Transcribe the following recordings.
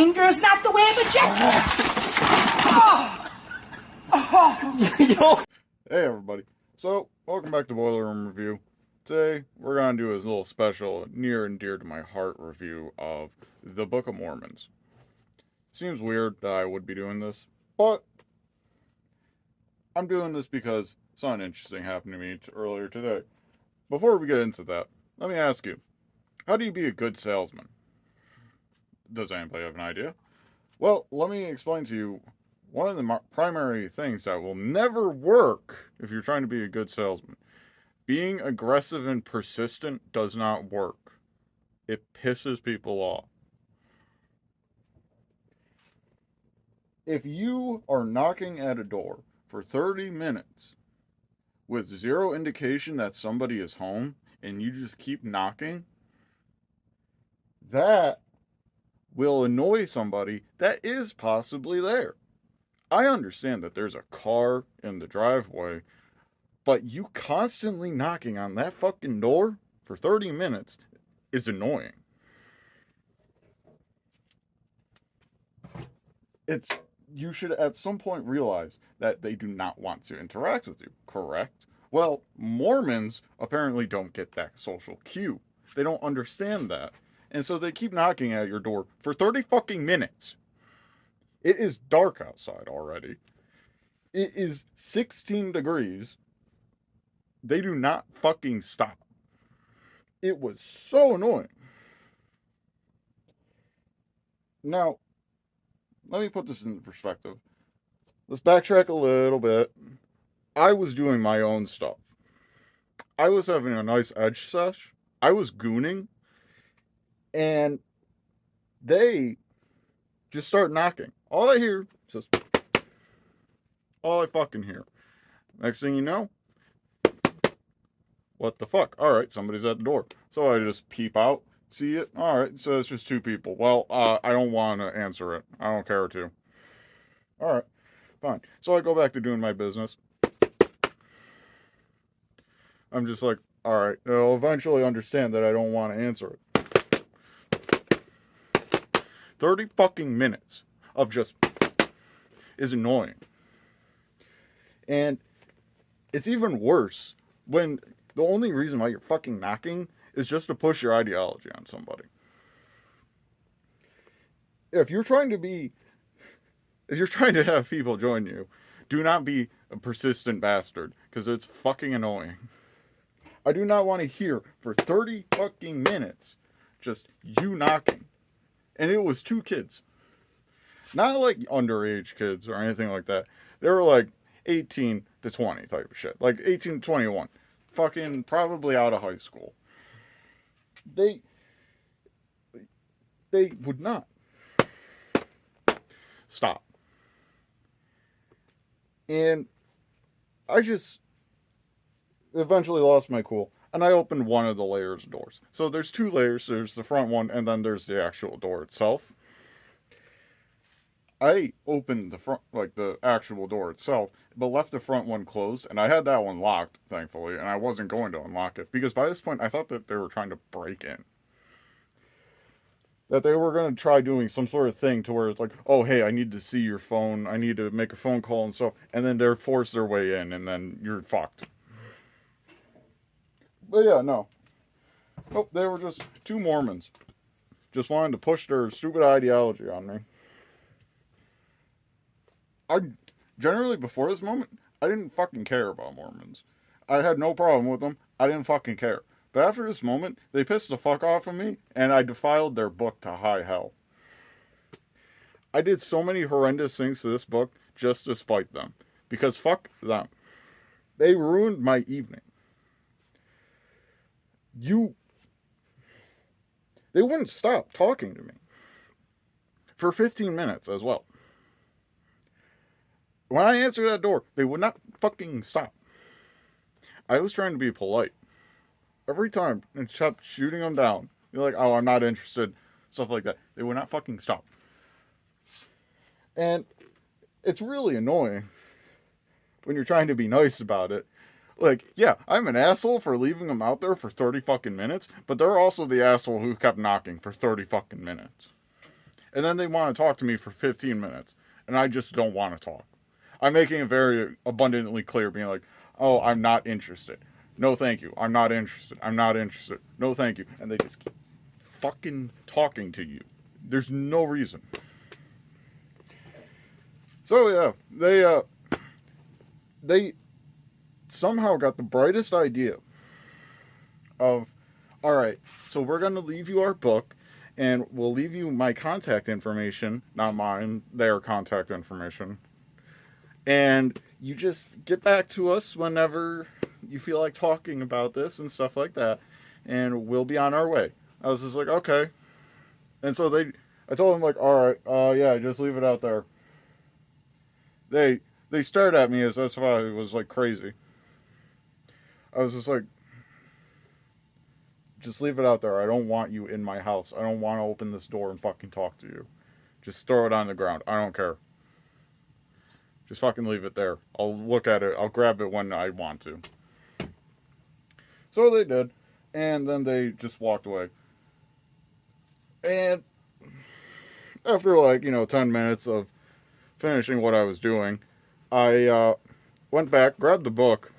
anger is not the way of the gentle. Hey everybody. So, welcome back to Boiler Room Review. Today, we're going to do a little special, near and dear to my heart review of the Book of Mormons. Seems weird that I would be doing this, but I'm doing this because something interesting happened to me earlier today. Before we get into that, let me ask you, how do you be a good salesman? Does anybody have an idea? Well, let me explain to you one of the primary things that will never work if you're trying to be a good salesman. Being aggressive and persistent does not work. It pisses people off. If you are knocking at a door for 30 minutes with zero indication that somebody is home and you just keep knocking, that will annoy somebody that is possibly there. I understand that there's a car in the driveway, but you constantly knocking on that fucking door for 30 minutes is annoying. You should at some point realize that they do not want to interact with you, correct? Well, Mormons apparently don't get that social cue. They don't understand that. And so they keep knocking at your door for 30 fucking minutes. It is dark outside already. It is 16 degrees. They do not fucking stop. It was so annoying. Now, let me put this in perspective. Let's backtrack a little bit. I was doing my own stuff. I was having a nice edge sesh. I was gooning. And they just start knocking. All I hear is just... all I fucking hear. Next thing you know, what the fuck? Alright, somebody's at the door. So I just peep out, see it. Alright, so it's just two people. Well, I don't want to answer it. I don't care to. Alright, fine. So I go back to doing my business. I'm just like, alright, they'll eventually understand that I don't want to answer it. 30 fucking minutes of just is annoying. And it's even worse when the only reason why you're fucking knocking is just to push your ideology on somebody. If you're trying to have people join you, do not be a persistent bastard, because it's fucking annoying. I do not want to hear for 30 fucking minutes just you knocking. And it was two kids. Not like underage kids or anything like that. They were like 18 to 20 type of shit. Like 18 to 21. Fucking probably out of high school. They would not stop. And I just eventually lost my cool. And I opened one of the layers of doors. So there's two layers. There's the front one, and then there's the actual door itself. I opened the front, like the actual door itself, but left the front one closed, and I had that one locked, thankfully, and I wasn't going to unlock it, because by this point, I thought that they were trying to break in. That they were going to try doing some sort of thing to where it's like, oh, hey, I need to see your phone, I need to make a phone call and stuff, and then they're forced their way in, and then you're fucked. But yeah, no. Nope, they were just two Mormons. Just wanted to push their stupid ideology on me. Generally, before this moment, I didn't fucking care about Mormons. I had no problem with them. I didn't fucking care. But after this moment, they pissed the fuck off of me, and I defiled their book to high hell. I did so many horrendous things to this book just to spite them. Because fuck them. They ruined my evening. They wouldn't stop talking to me. For 15 minutes as well. When I answered that door, they would not fucking stop. I was trying to be polite. Every time, and kept shooting them down. You're like, oh, I'm not interested. Stuff like that. They would not fucking stop. And it's really annoying when you're trying to be nice about it. Like, yeah, I'm an asshole for leaving them out there for 30 fucking minutes, but they're also the asshole who kept knocking for 30 fucking minutes. And then they want to talk to me for 15 minutes. And I just don't want to talk. I'm making it very abundantly clear, being like, oh, I'm not interested. No, thank you. I'm not interested. I'm not interested. No, thank you. And they just keep fucking talking to you. There's no reason. So yeah, they somehow got the brightest idea of, all right, so we're going to leave you our book, and we'll leave you my contact information, not mine, their contact information. And you just get back to us whenever you feel like talking about this and stuff like that, and we'll be on our way. I was just like, okay. And so I told them like, all right, yeah, just leave it out there. They stared at me as if I was like crazy. I was just like, just leave it out there. I don't want you in my house. I don't want to open this door and fucking talk to you. Just throw it on the ground. I don't care. Just fucking leave it there. I'll look at it. I'll grab it when I want to. So they did. And then they just walked away. And after 10 minutes of finishing what I was doing, I went back, grabbed the book,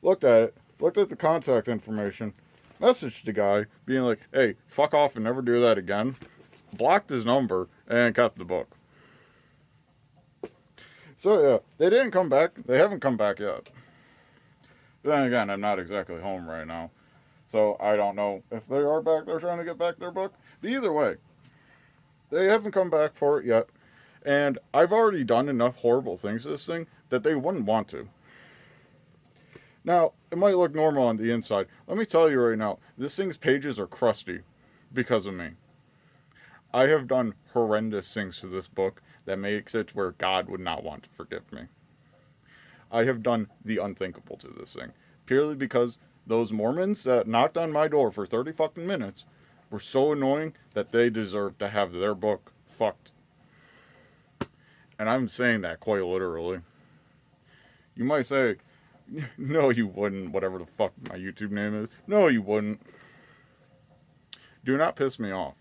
looked at it, looked at the contact information, messaged the guy, being like, hey, fuck off and never do that again, blocked his number, and kept the book. So yeah, they didn't come back. They haven't come back yet. But then again, I'm not exactly home right now. So I don't know if they are back there trying to get back their book. But either way, they haven't come back for it yet. And I've already done enough horrible things to this thing that they wouldn't want to. Now, it might look normal on the inside. Let me tell you right now, this thing's pages are crusty because of me. I have done horrendous things to this book that makes it where God would not want to forgive me. I have done the unthinkable to this thing. Purely because those Mormons that knocked on my door for 30 fucking minutes were so annoying that they deserve to have their book fucked. And I'm saying that quite literally. You might say, no you wouldn't, whatever the fuck my YouTube name is. No you wouldn't. Do not piss me off.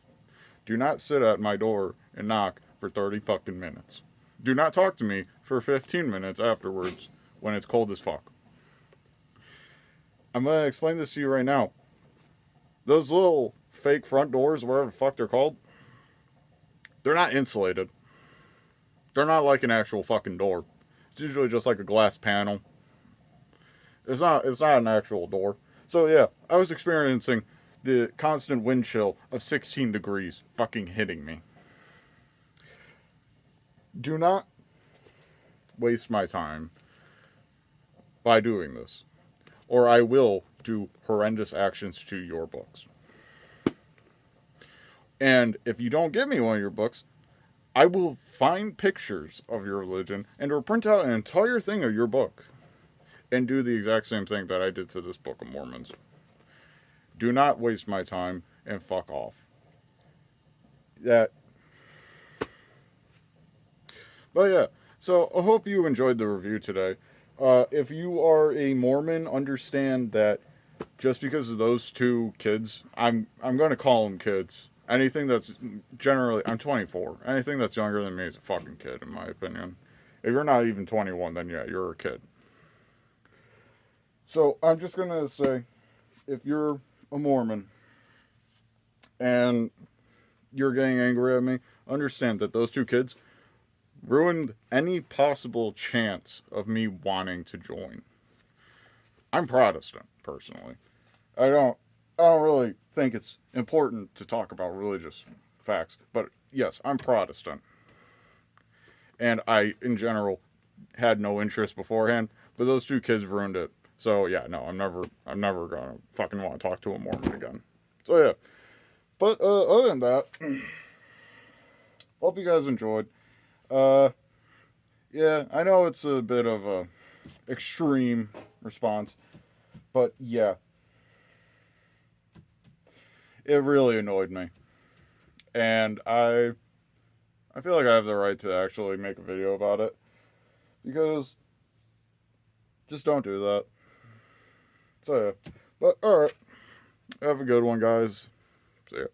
Do not sit at my door and knock for 30 fucking minutes. Do not talk to me for 15 minutes afterwards when it's cold as fuck. I'm going to explain this to you right now. Those little fake front doors, whatever the fuck they're called, they're not insulated. They're not like an actual fucking door. It's usually just like a glass panel. It's not an actual door. So yeah, I was experiencing the constant wind chill of 16 degrees fucking hitting me. Do not waste my time by doing this, or I will do horrendous actions to your books. And if you don't give me one of your books, I will find pictures of your religion and will print out an entire thing of your book and do the exact same thing that I did to this Book of Mormons. Do not waste my time and fuck off. But yeah, so I hope you enjoyed the review today. If you are a Mormon, understand that just because of those two kids, I'm going to call them kids. Anything that's generally, I'm 24. Anything that's younger than me is a fucking kid, in my opinion. If you're not even 21, then yeah, you're a kid. So I'm just going to say, if you're a Mormon and you're getting angry at me, understand that those two kids ruined any possible chance of me wanting to join. I'm Protestant, personally. I don't really think it's important to talk about religious facts, but yes, I'm Protestant. And I, in general, had no interest beforehand, but those two kids ruined it. So yeah, no, I'm never gonna fucking want to talk to a Mormon again. So yeah. But other than that, hope you guys enjoyed. Yeah, I know it's a bit of a extreme response, but yeah. It really annoyed me. And I feel like I have the right to actually make a video about it. Because just don't do that. So yeah. But alright. Have a good one, guys. See ya.